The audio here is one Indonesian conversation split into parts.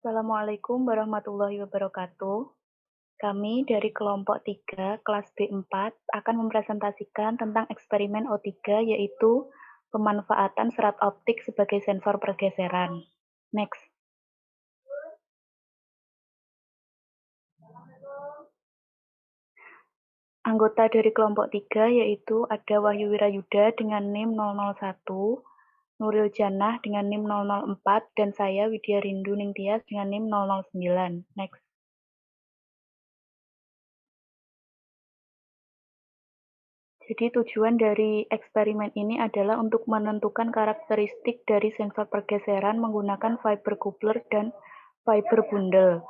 Assalamualaikum warahmatullahi wabarakatuh. Kami dari kelompok 3 kelas B4 akan mempresentasikan tentang eksperimen O3 yaitu pemanfaatan serat optik sebagai sensor pergeseran. Next. Anggota dari kelompok 3 yaitu ada Wahyu Wirayuda dengan NIM 001, Nuril Janah dengan NIM 004, dan saya Widya Rindu Ningtyas dengan NIM 009. Next. Jadi tujuan dari eksperimen ini adalah untuk menentukan karakteristik dari sensor pergeseran menggunakan fiber coupler dan fiber bundle.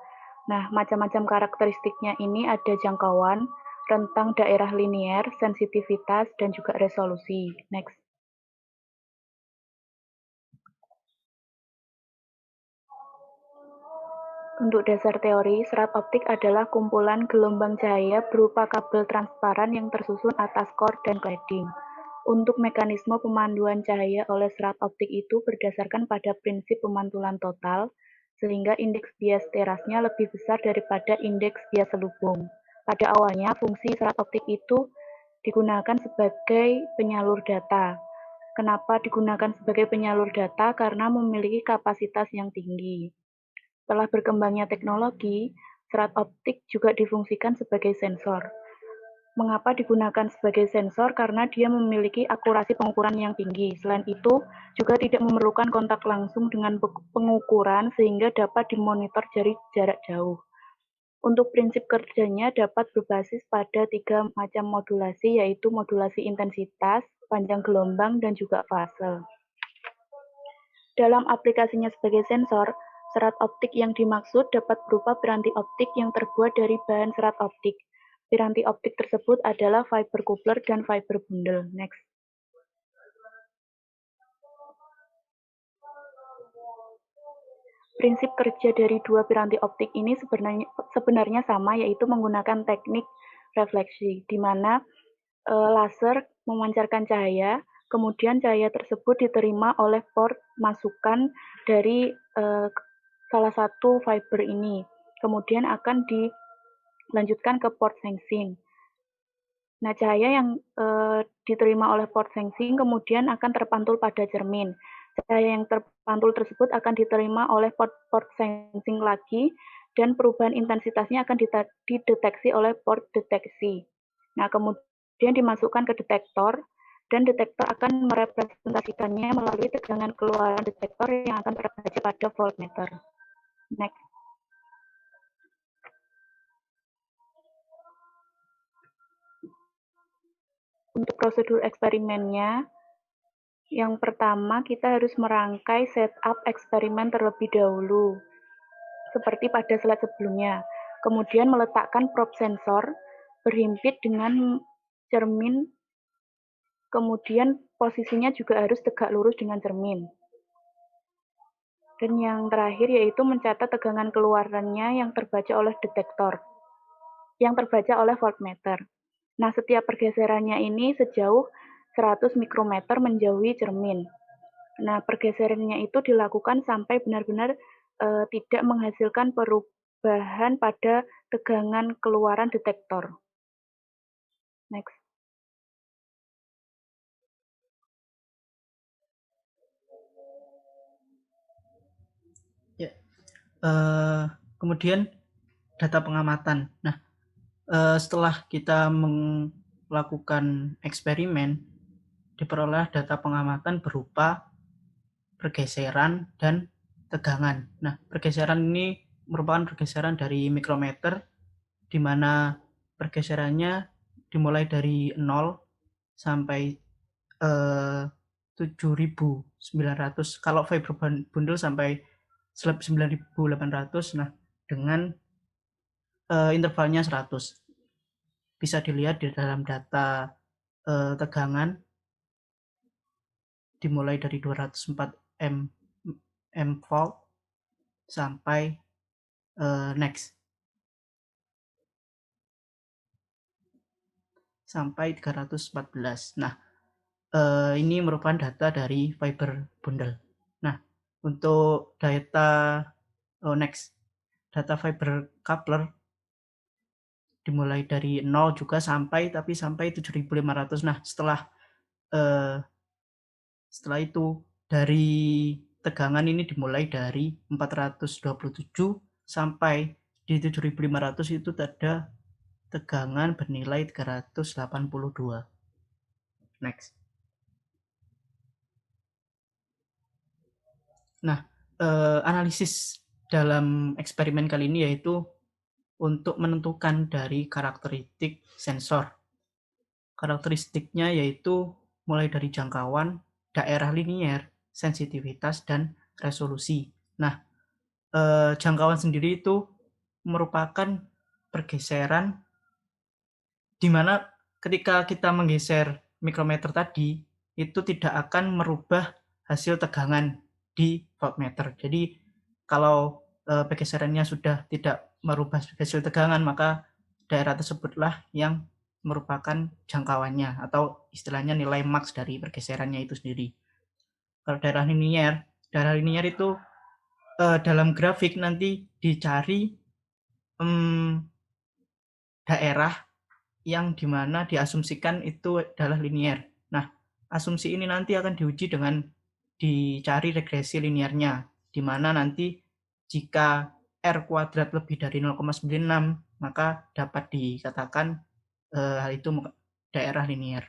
Nah, macam-macam karakteristiknya ini ada jangkauan, rentang daerah linier, sensitivitas, dan juga resolusi. Next. Untuk dasar teori, serat optik adalah kumpulan gelombang cahaya berupa kabel transparan yang tersusun atas core dan cladding. Untuk mekanisme pemanduan cahaya oleh serat optik itu berdasarkan pada prinsip pemantulan total, sehingga indeks bias terasnya lebih besar daripada indeks bias selubung. Pada awalnya, fungsi serat optik itu digunakan sebagai penyalur data. Kenapa digunakan sebagai penyalur data? Karena memiliki kapasitas yang tinggi. Setelah berkembangnya teknologi, serat optik juga difungsikan sebagai sensor. Mengapa digunakan sebagai sensor? Karena dia memiliki akurasi pengukuran yang tinggi. Selain itu, juga tidak memerlukan kontak langsung dengan pengukuran sehingga dapat dimonitor dari jarak jauh. Untuk prinsip kerjanya dapat berbasis pada 3 macam modulasi, yaitu modulasi intensitas, panjang gelombang, dan juga fase. Dalam aplikasinya sebagai sensor, serat optik yang dimaksud dapat berupa piranti optik yang terbuat dari bahan serat optik. Piranti optik tersebut adalah fiber coupler dan fiber bundle. Next. Prinsip kerja dari dua piranti optik ini sebenarnya sama, yaitu menggunakan teknik refleksi, di mana laser memancarkan cahaya, kemudian cahaya tersebut diterima oleh port masukan dari salah satu fiber ini, kemudian akan dilanjutkan ke port sensing. Nah, cahaya yang diterima oleh port sensing kemudian akan terpantul pada cermin. Cahaya yang terpantul tersebut akan diterima oleh port sensing lagi, dan perubahan intensitasnya akan dideteksi oleh port deteksi. Nah, kemudian dimasukkan ke detektor, dan detektor akan merepresentasikannya melalui tegangan keluaran detektor yang akan terbaca pada voltmeter. Next. Untuk prosedur eksperimennya, yang pertama kita harus merangkai setup eksperimen terlebih dahulu, seperti pada slide sebelumnya. Kemudian meletakkan probe sensor berhimpit dengan cermin, kemudian posisinya juga harus tegak lurus dengan cermin. Dan yang terakhir yaitu mencatat tegangan keluarannya yang terbaca oleh detektor, yang terbaca oleh voltmeter. Nah, setiap pergeserannya ini sejauh 100 mikrometer menjauhi cermin. Nah, pergeserannya itu dilakukan sampai benar-benar tidak menghasilkan perubahan pada tegangan keluaran detektor. Next. Ya. Kemudian data pengamatan. Nah, setelah kita melakukan eksperimen, diperoleh data pengamatan berupa pergeseran dan tegangan. Nah, pergeseran ini merupakan pergeseran dari mikrometer, di mana pergeserannya dimulai dari 0 sampai 7.900. Kalau fiber bundle sampai 9.800. Nah, dengan intervalnya 100. Bisa dilihat di dalam data tegangan dimulai dari 204 m volt sampai next sampai 314. Nah, ini merupakan data dari fiber bundle. Nah, untuk data Next, data fiber coupler dimulai dari 0 juga sampai 7.500. Nah, setelah itu dari tegangan ini dimulai dari 427 sampai di 7.500 itu ada tegangan bernilai 382. Next. Nah, analisis dalam eksperimen kali ini yaitu untuk menentukan dari karakteristik sensor. Karakteristiknya yaitu mulai dari jangkauan, daerah linier, sensitivitas, dan resolusi. Nah, jangkauan sendiri itu merupakan pergeseran di mana ketika kita menggeser mikrometer tadi, itu tidak akan merubah hasil tegangan di voltmeter. Jadi kalau pergeserannya sudah tidak merubah hasil tegangan, maka daerah tersebutlah yang merupakan jangkauannya atau istilahnya nilai max dari pergeserannya itu sendiri. Kalau daerah linier itu dalam grafik nanti dicari daerah yang dimana diasumsikan itu adalah linier. Nah, asumsi ini nanti akan diuji dengan dicari regresi liniernya, di mana nanti jika R kuadrat lebih dari 0,96, maka dapat dikatakan hal itu daerah linier.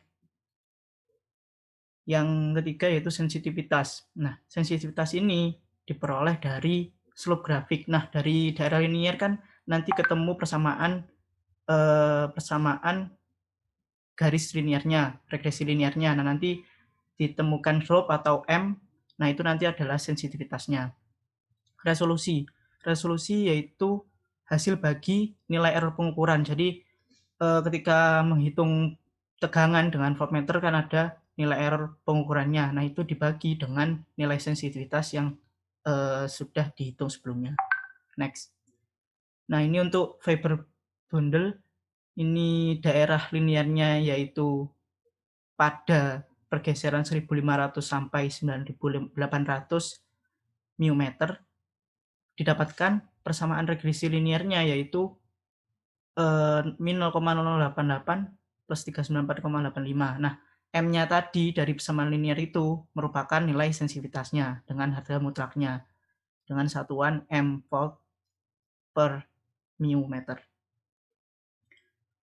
Yang ketiga yaitu sensitivitas. Nah, sensitivitas ini diperoleh dari slope grafik. Nah, dari daerah linier kan nanti ketemu persamaan garis liniernya, regresi liniernya. Nah, nanti ditemukan slope atau M. Nah, itu nanti adalah sensitivitasnya. Resolusi yaitu hasil bagi nilai error pengukuran. Jadi ketika menghitung tegangan dengan voltmeter kan ada nilai error pengukurannya. Nah, itu dibagi dengan nilai sensitivitas yang sudah dihitung sebelumnya. Next. Nah, ini untuk fiber bundle. Ini daerah liniernya yaitu pada pergeseran 1.500 sampai 9.800 μm. Didapatkan persamaan regresi liniernya yaitu min 0,0088 plus 394,85. Nah, M-nya tadi dari persamaan linier itu merupakan nilai sensitivitasnya dengan harga mutlaknya dengan satuan M volt per mu meter.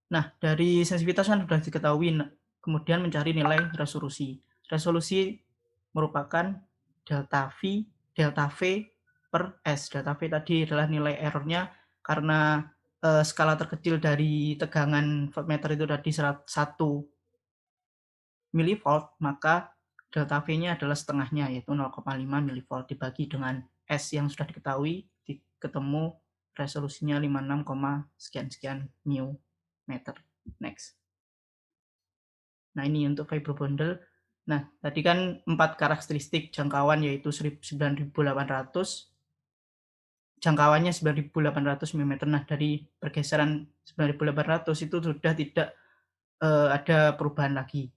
Nah, dari sensitivitas kan sudah diketahui, kemudian mencari nilai resolusi. Resolusi merupakan delta V per S. Delta V tadi adalah nilai errornya karena skala terkecil dari tegangan voltmeter itu tadi 1 mV, maka delta V-nya adalah setengahnya yaitu 0,5 mV dibagi dengan S yang sudah diketahui, ketemu resolusinya 56, sekian mu meter. Next. Nah, ini untuk fiber bundle. Nah, tadi kan 4 karakteristik jangkauan yaitu 9.800, jangkauannya 9.800 mm. Nah, dari pergeseran 9.800 itu sudah tidak ada perubahan lagi.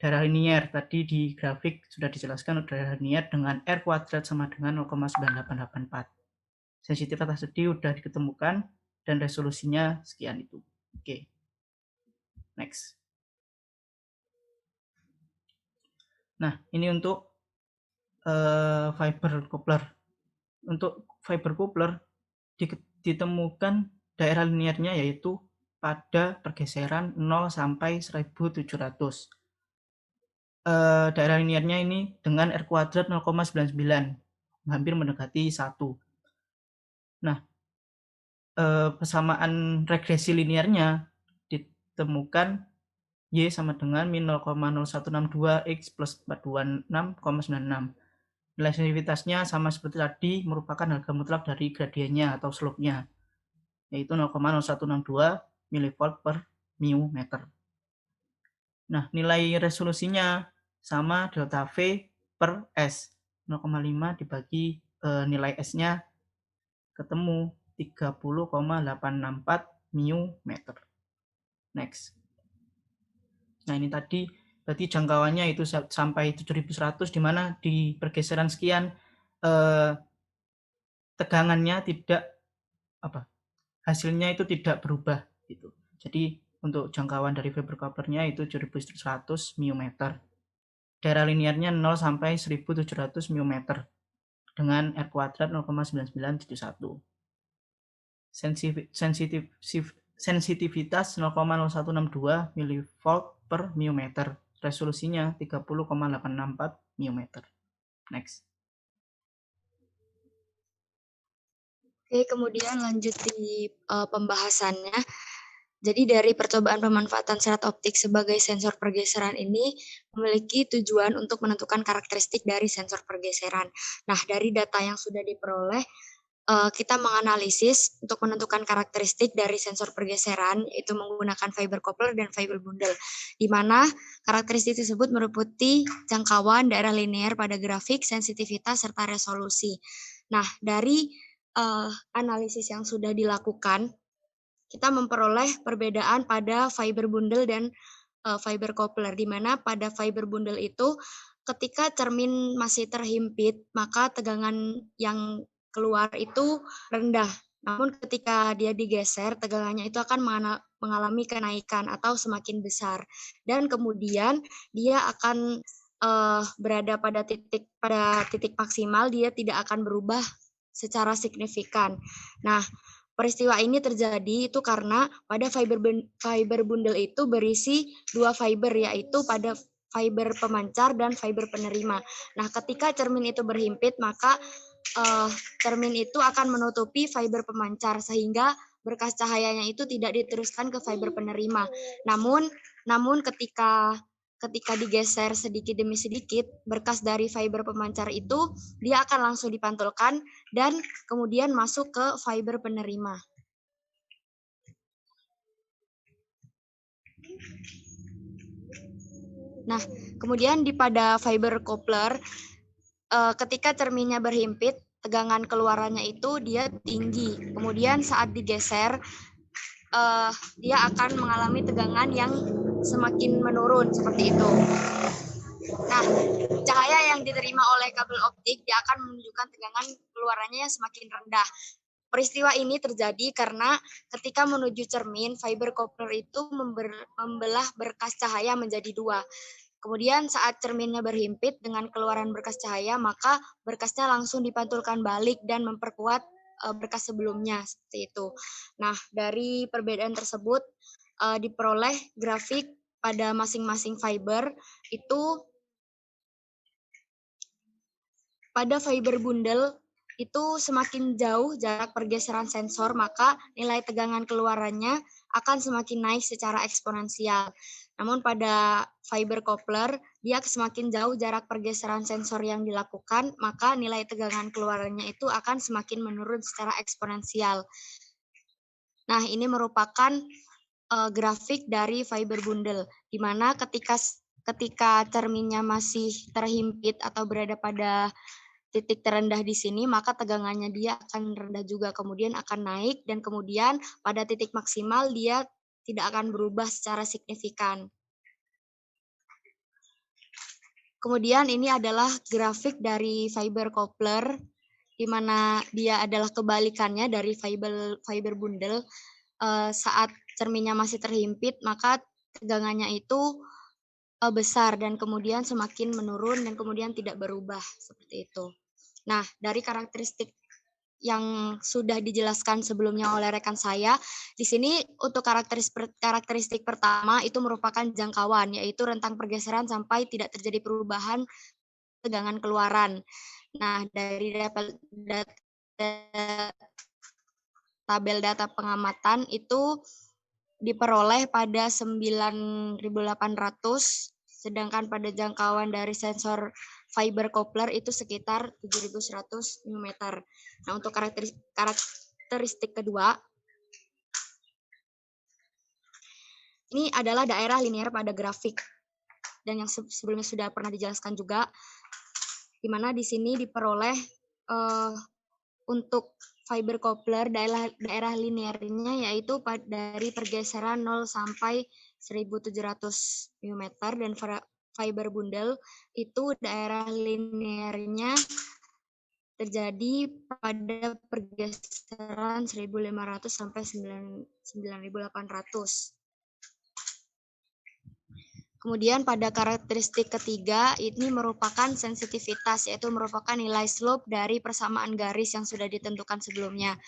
Daerah linier tadi di grafik sudah dijelaskan daerah linier dengan R kuadrat sama dengan 0,9884. Sensitivitas tadi sudah diketemukan dan resolusinya sekian itu. Oke. Next. Nah, ini untuk fiber coupler. Untuk fiber coupler ditemukan daerah liniernya yaitu pada pergeseran 0 sampai 1.700. Daerah liniernya ini dengan R kuadrat 0,99, hampir mendekati 1. Nah, persamaan regresi liniernya ditemukan Y sama dengan min 0,0162 X plus 426,96. Nilai sensitivitasnya sama seperti tadi, merupakan harga mutlak dari gradiennya atau slope-nya, yaitu 0,0162 mV per mu meter. Nah, nilai resolusinya sama delta V per S. 0,5 dibagi nilai S-nya ketemu 30,864 mu meter. Next. Nah, ini tadi berarti jangkauannya itu sampai 7.100, di mana di pergeseran sekian tegangannya tidak hasilnya itu tidak berubah gitu. Jadi untuk jangkauan dari fiber couplernya itu 1100 μm. Daerah linearnya 0 sampai 1700 μm dengan R kuadrat 0,9971. Sensitivitas 0,0162 mV per μm. Resolusinya 30,864 μm. Next. Oke, kemudian lanjut di pembahasannya. Jadi dari percobaan pemanfaatan serat optik sebagai sensor pergeseran ini memiliki tujuan untuk menentukan karakteristik dari sensor pergeseran. Nah, dari data yang sudah diperoleh, kita menganalisis untuk menentukan karakteristik dari sensor pergeseran, yaitu menggunakan fiber coupler dan fiber bundle, di mana karakteristik tersebut meliputi jangkauan, daerah linear pada grafik, sensitivitas, serta resolusi. Nah, dari analisis yang sudah dilakukan, kita memperoleh perbedaan pada fiber bundle dan fiber coupler, di mana pada fiber bundle itu ketika cermin masih terhimpit, maka tegangan yang keluar itu rendah. Namun ketika dia digeser, tegangannya itu akan mengalami kenaikan atau semakin besar. Dan kemudian dia akan berada pada titik maksimal, dia tidak akan berubah secara signifikan. Nah, peristiwa ini terjadi itu karena pada fiber bundle itu berisi dua fiber, yaitu pada fiber pemancar dan fiber penerima. Nah, ketika cermin itu berhimpit, maka cermin itu akan menutupi fiber pemancar sehingga berkas cahayanya itu tidak diteruskan ke fiber penerima. Namun ketika digeser sedikit demi sedikit, berkas dari fiber pemancar itu dia akan langsung dipantulkan dan kemudian masuk ke fiber penerima. Nah, kemudian pada fiber coupler, ketika cerminnya berhimpit, tegangan keluarannya itu dia tinggi. Kemudian saat digeser, dia akan mengalami tegangan yang semakin menurun seperti itu. Nah, cahaya yang diterima oleh kabel optik dia akan menunjukkan tegangan keluarannya yang semakin rendah. Peristiwa ini terjadi karena ketika menuju cermin, fiber coupler itu membelah berkas cahaya menjadi dua. Kemudian saat cerminnya berhimpit dengan keluaran berkas cahaya, maka berkasnya langsung dipantulkan balik dan memperkuat berkas sebelumnya, seperti itu. Nah, dari perbedaan tersebut diperoleh grafik pada masing-masing fiber itu. Pada fiber bundle itu semakin jauh jarak pergeseran sensor, maka nilai tegangan keluarannya akan semakin naik secara eksponensial. Namun pada fiber coupler, dia semakin jauh jarak pergeseran sensor yang dilakukan, maka nilai tegangan keluarannya itu akan semakin menurun secara eksponensial. Nah, ini merupakan grafik dari fiber bundle, di mana ketika cerminnya masih terhimpit atau berada pada titik terendah di sini, maka tegangannya dia akan rendah juga, kemudian akan naik, dan kemudian pada titik maksimal dia tidak akan berubah secara signifikan. Kemudian ini adalah grafik dari fiber coupler, di mana dia adalah kebalikannya dari fiber bundle. Saat cerminnya masih terhimpit, maka tegangannya itu besar dan kemudian semakin menurun dan kemudian tidak berubah seperti itu. Nah, dari karakteristik yang sudah dijelaskan sebelumnya oleh rekan saya, di sini untuk karakteristik pertama itu merupakan jangkauan, yaitu rentang pergeseran sampai tidak terjadi perubahan tegangan keluaran. Nah, dari tabel data pengamatan itu diperoleh pada 9.800, sedangkan pada jangkauan dari sensor fiber coupler itu sekitar 7.100 mm. Nah, untuk karakteristik kedua, ini adalah daerah linear pada grafik. Dan yang sebelumnya sudah pernah dijelaskan juga, di mana di sini diperoleh untuk fiber coupler daerah linearnya yaitu dari pergeseran 0 sampai 1.700 mm, dan fiber bundle itu daerah linearnya terjadi pada pergeseran 1.500 sampai 9.800. Kemudian pada karakteristik ketiga, ini merupakan sensitivitas, yaitu merupakan nilai slope dari persamaan garis yang sudah ditentukan sebelumnya.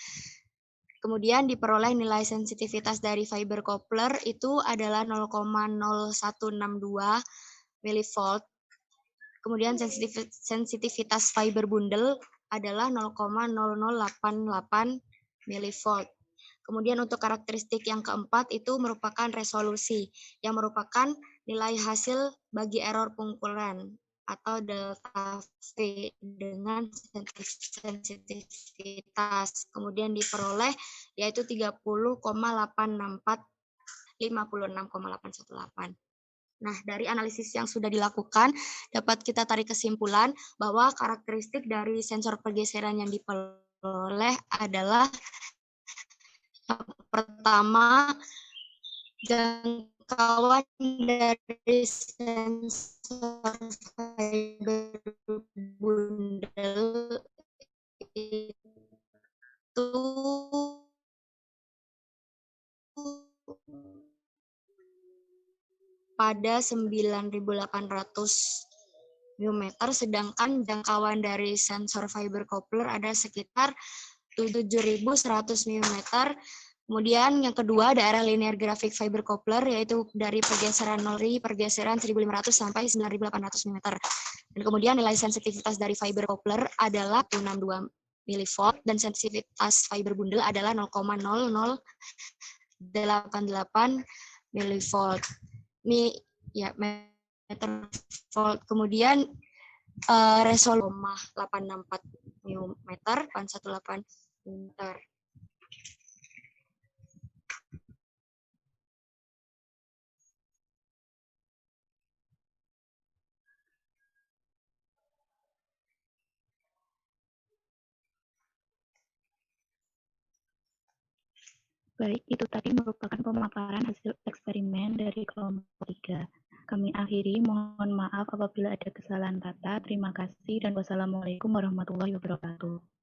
Kemudian diperoleh nilai sensitivitas dari fiber coupler itu adalah 0,0162 milivolt. Kemudian sensitivitas fiber bundle adalah 0,0088 milivolt. Kemudian untuk karakteristik yang keempat itu merupakan resolusi, yang merupakan nilai hasil bagi error pengukuran atau delta V dengan sensitivitas. Kemudian diperoleh yaitu 30,864 56,818. Nah, dari analisis yang sudah dilakukan, dapat kita tarik kesimpulan bahwa karakteristik dari sensor pergeseran yang diperoleh adalah yang pertama, jangkauan dari sensor fiber bundle itu pada 9.800 mm, sedangkan jangkauan dari sensor fiber coupler ada sekitar 7.100 mm. Kemudian yang kedua, daerah linear grafik fiber coupler, yaitu dari pergeseran 0 pergeseran 1.500 sampai 9.800 mm. Dan kemudian nilai sensitivitas dari fiber coupler adalah 62 milivolt dan sensitivitas fiber bundle adalah 0,0088 milivolt. Meter volt. Kemudian resolusi 864 meter, 818 meter. Baik, itu tadi merupakan pemaparan hasil eksperimen dari kelompok 3. Kami akhiri, mohon maaf apabila ada kesalahan kata. Terima kasih dan wassalamualaikum warahmatullahi wabarakatuh.